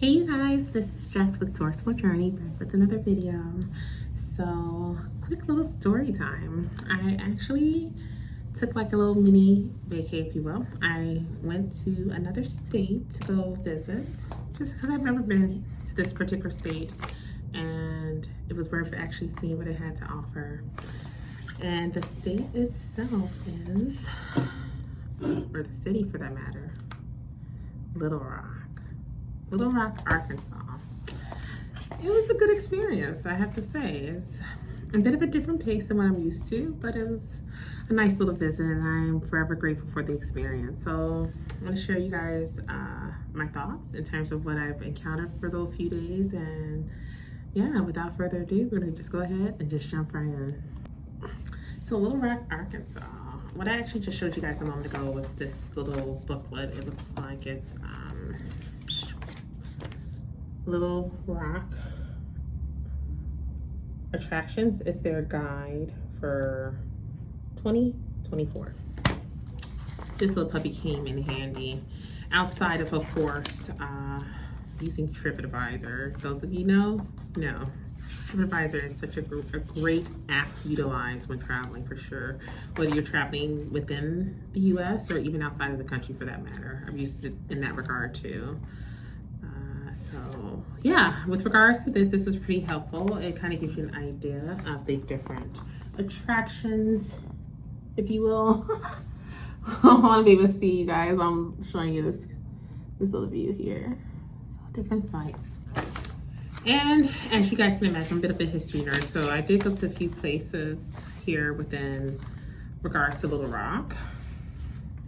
Hey you guys, this is Jess with Sourceful Journey, back with another video. So, quick little story time. I actually took like a little mini vacay, if you will. I went to another state to go visit, just because I've never been to this particular state, and it was worth actually seeing what it had to offer. And the state itself is, or the city for that matter, Little Rock, Arkansas. It was a good experience, I have to say. It's a bit of a different pace than what I'm used to, but it was a nice little visit, and I'm forever grateful for the experience. So I'm going to share you guys my thoughts in terms of what I've encountered for those few days. And yeah, without further ado, we're going to just go ahead and just jump right in. So Little Rock, Arkansas. What I actually just showed you guys a moment ago was this little booklet. It looks like it's Little Rock Attractions is their guide for 2024. This little puppy came in handy outside of course, using TripAdvisor. Those of you know, TripAdvisor is such a great app to utilize when traveling, for sure. Whether you're traveling within the US or even outside of the country for that matter. I'm used to in that regard too. So yeah, with regards to this was pretty helpful. It kind of gives you an idea of the different attractions, if you will. I want to be able to see you guys. I'm showing you this little view here. So different sites. And as you guys can imagine, I'm a bit of a history nerd, so I did go to a few places here within regards to Little Rock.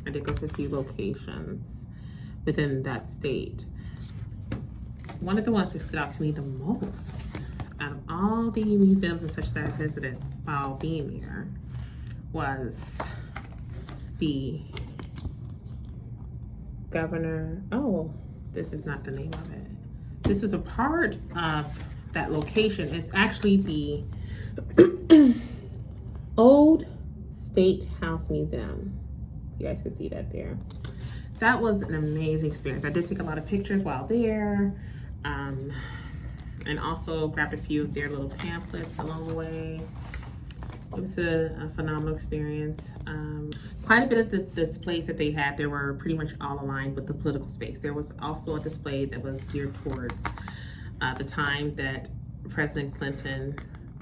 I did go to a few locations within that state. One of the ones that stood out to me the most out of all the museums and such that I visited while being there was the Governor, this is not the name of it. This is a part of that location. It's actually the Old State House Museum. You guys can see that there. That was an amazing experience. I did take a lot of pictures while there, and also grabbed a few of their little pamphlets along the way. It was a phenomenal experience. Quite a bit of the displays that they had, they were pretty much all aligned with the political space. There was also a display that was geared towards the time that President Clinton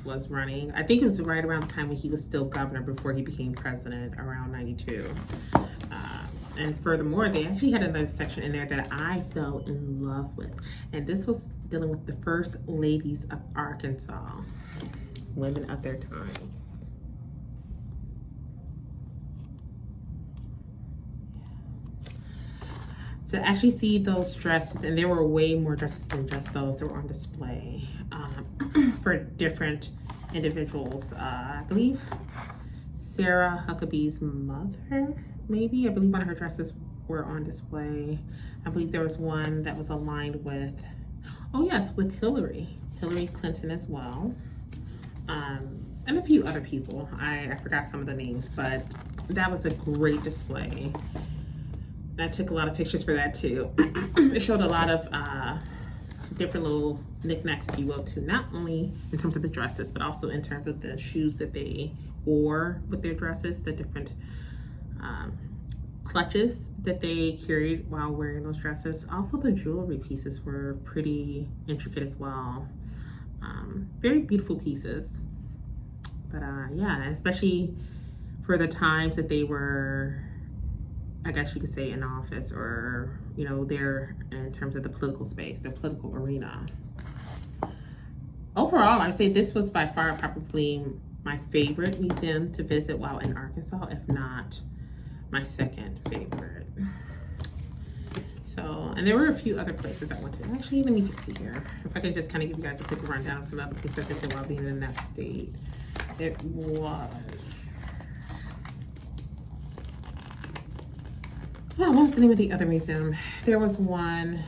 was running. I think it was right around the time when he was still governor before he became president, around 92. And furthermore, they actually had another section in there that I fell in love with. And this was dealing with the first ladies of Arkansas, women of their times. To actually see those dresses, and there were way more dresses than just those that were on display for different individuals. I believe Sarah Huckabee's mother, maybe. I believe one of her dresses were on display. I believe there was one that was aligned with, with Hillary Clinton as well. And a few other people. I forgot some of the names, but that was a great display. And I took a lot of pictures for that too. It showed a lot of different little knickknacks, if you will, too. Not only in terms of the dresses, but also in terms of the shoes that they wore with their dresses, the different clutches that they carried while wearing those dresses. Also, the jewelry pieces were pretty intricate as well. Very beautiful pieces. But yeah, especially for the times that they were, I guess you could say, in office, or there in terms of the political space, the political arena. Overall, I say this was by far probably my favorite museum to visit while in Arkansas, if not my second favorite. So, and there were a few other places I went to. Actually, let me just see here. If I could just kind of give you guys a quick rundown of some other places I visited while being in that state. It was, what was the name of the other museum? There was one,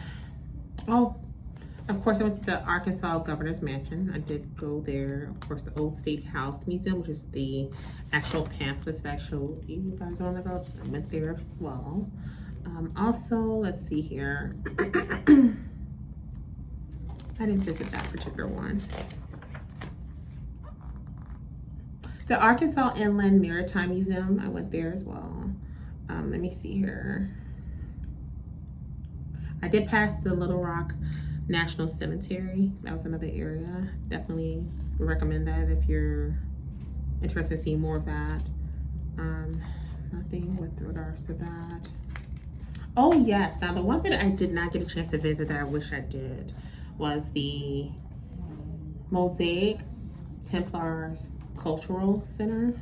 of course, I went to the Arkansas Governor's Mansion. I did go there. Of course, the Old State House Museum, which is the actual pamphlets that I showed you guys on ago. I went there as well. Also, let's see here. I didn't visit that particular one. The Arkansas Inland Maritime Museum, I went there as well. Let me see here. I did pass the Little Rock National Cemetery. That was another area. Definitely recommend that if you're interested in seeing more of that. Nothing with regards to that. Oh yes, now the one that I did not get a chance to visit that I wish I did was the Mosaic Templars Cultural Center.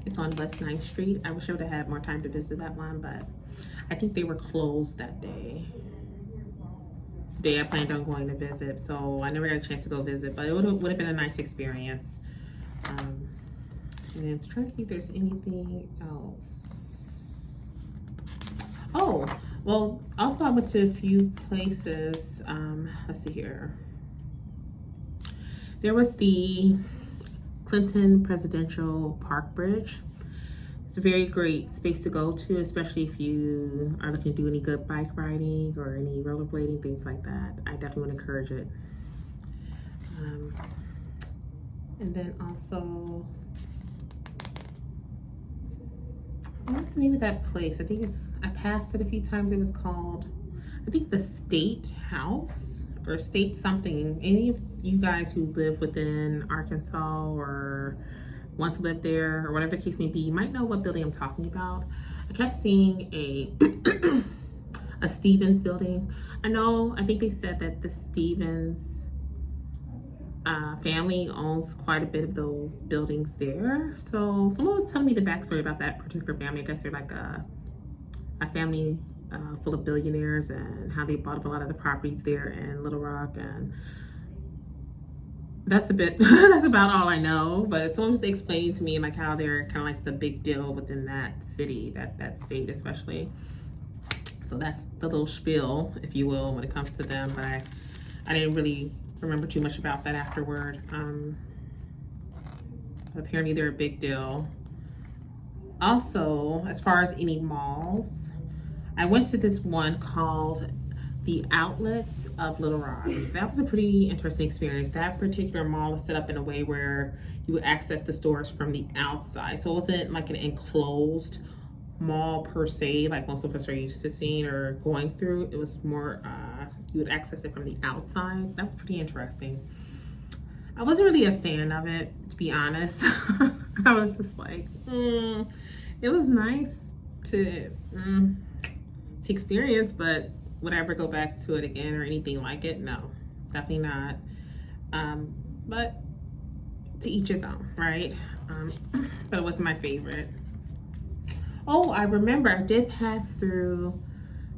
It's on West 9th Street. I wish I would have had more time to visit that one, but I think they were closed that day. The day I planned on going to visit, so I never got a chance to go visit, but it would have been a nice experience. And I'm trying to see if there's anything else. Oh, well, also I went to a few places. Let's see here. There was the Clinton Presidential Park Bridge. It's a very great space to go to, especially if you are looking to do any good bike riding or any rollerblading, things like that. I definitely would encourage it. And then also, what's the name of that place? I think I passed it a few times. It was called, I think, the State House or State something. Any of you guys who live within Arkansas or once lived there or whatever the case may be, you might know what building I'm talking about. I kept seeing a Stevens building. I think they said that the Stevens family owns quite a bit of those buildings there. So someone was telling me the backstory about that particular family. I guess they're like a family full of billionaires, and how they bought up a lot of the properties there in Little Rock, and that's that's about all I know. But someone was explaining to me like how they're kind of like the big deal within that city, that state especially. So that's the little spiel, if you will, when it comes to them. But I didn't really remember too much about that afterward. Apparently they're a big deal. Also, as far as any malls, I went to this one called the Outlets of Little Rock. That was a pretty interesting experience. That particular mall is set up in a way where you would access the stores from the outside. So it wasn't like an enclosed mall per se, like most of us are used to seeing or going through. It was more, you would access it from the outside. That was pretty interesting. I wasn't really a fan of it, to be honest. I was just like, it was nice to experience, but would I ever go back to it again or anything like it? No, definitely not. But to each his own, right? But it wasn't my favorite. Oh, I remember I did pass through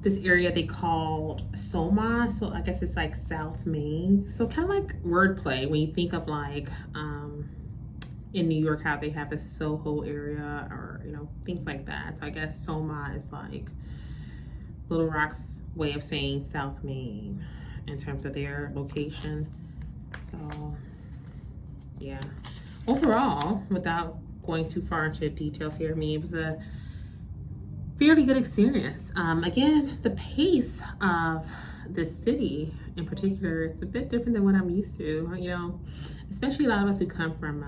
this area they called Soma. So I guess it's like South Main. So kind of like wordplay when you think of like in New York how they have the Soho area or things like that. So I guess Soma is like Little Rock's way of saying South Main in terms of their location. So yeah, overall, without going too far into details here, it was a fairly good experience. Again, the pace of this city in particular, it's a bit different than what I'm used to, especially a lot of us who come from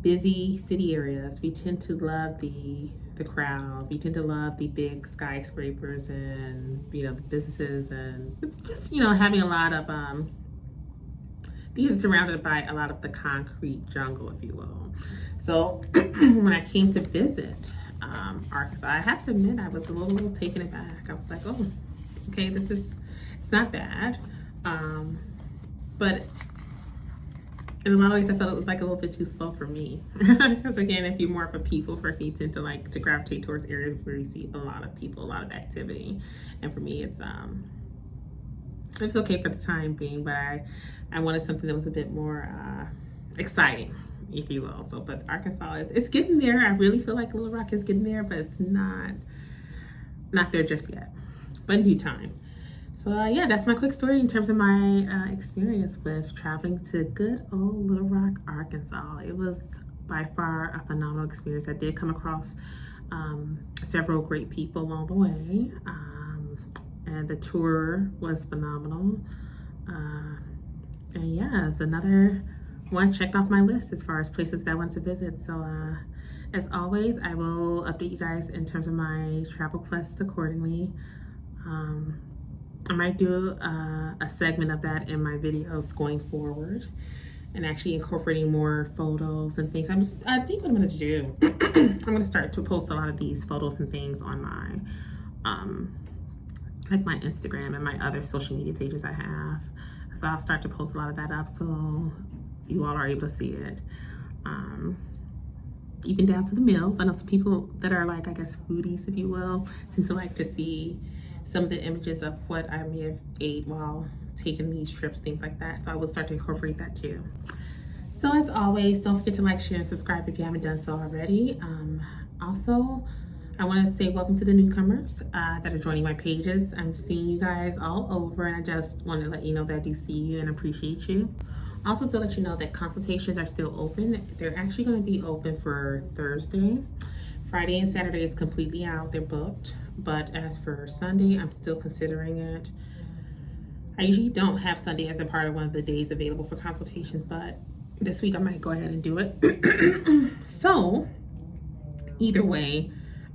busy city areas. We tend to love the crowds. We tend to love the big skyscrapers and the businesses, and just having a lot of being surrounded by a lot of the concrete jungle, if you will. So when I came to visit Arkansas, I have to admit I was a little taken aback. I was like, oh, okay, it's not bad, but in a lot of ways, I felt it was like a little bit too slow for me. Because again, if you're more of a people person, you tend to gravitate towards areas where you see a lot of people, a lot of activity. And for me, it's okay for the time being, but I wanted something that was a bit more exciting, if you will. So, but Arkansas, it's getting there. I really feel like Little Rock is getting there, but it's not there just yet. But in due time. So yeah, that's my quick story in terms of my experience with traveling to good old Little Rock, Arkansas. It was by far a phenomenal experience. I did come across several great people along the way. and the tour was phenomenal. And yeah, it's another one checked off my list as far as places that I want to visit. So as always, I will update you guys in terms of my travel quests accordingly. I might do a segment of that in my videos going forward, and actually incorporating more photos and things. I think what I'm gonna do, I'm gonna start to post a lot of these photos and things on my like my Instagram and my other social media pages I have. So I'll start to post a lot of that up so you all are able to see it. Even down to the meals. I know some people that are like, I guess, foodies, if you will, seem to like to see some of the images of what I may have ate while taking these trips, things like that. So I will start to incorporate that too. So as always, don't forget to like, share, and subscribe if you haven't done so already. Also, I want to say welcome to the newcomers that are joining my pages. I'm seeing you guys all over, and I just want to let you know that I do see you and appreciate you. Also, to let you know that consultations are still open. They're actually going to be open for Thursday. Friday and Saturday is completely out. They're booked. But as for Sunday, I'm still considering it. I usually don't have Sunday as a part of one of the days available for consultations, but this week I might go ahead and do it. So, either way,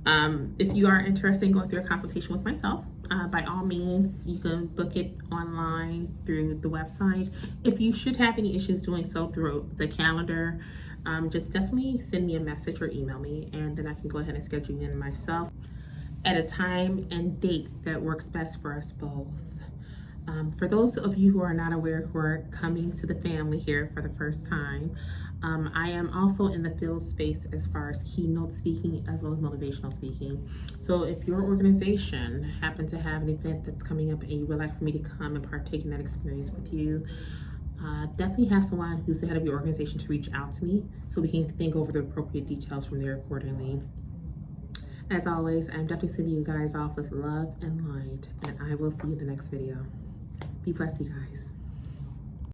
if you are interested in going through a consultation with myself, by all means, you can book it online through the website. If you should have any issues doing so through the calendar, just definitely send me a message or email me, and then I can go ahead and schedule you in myself at a time and date that works best for us both. For those of you who are not aware, who are coming to the family here for the first time, I am also in the field space as far as keynote speaking as well as motivational speaking. So if your organization happen to have an event that's coming up and you would like for me to come and partake in that experience with you, definitely have someone who's the head of your organization to reach out to me so we can think over the appropriate details from there accordingly. As always, I'm definitely sending you guys off with love and light, and I will see you in the next video. Be blessed, you guys.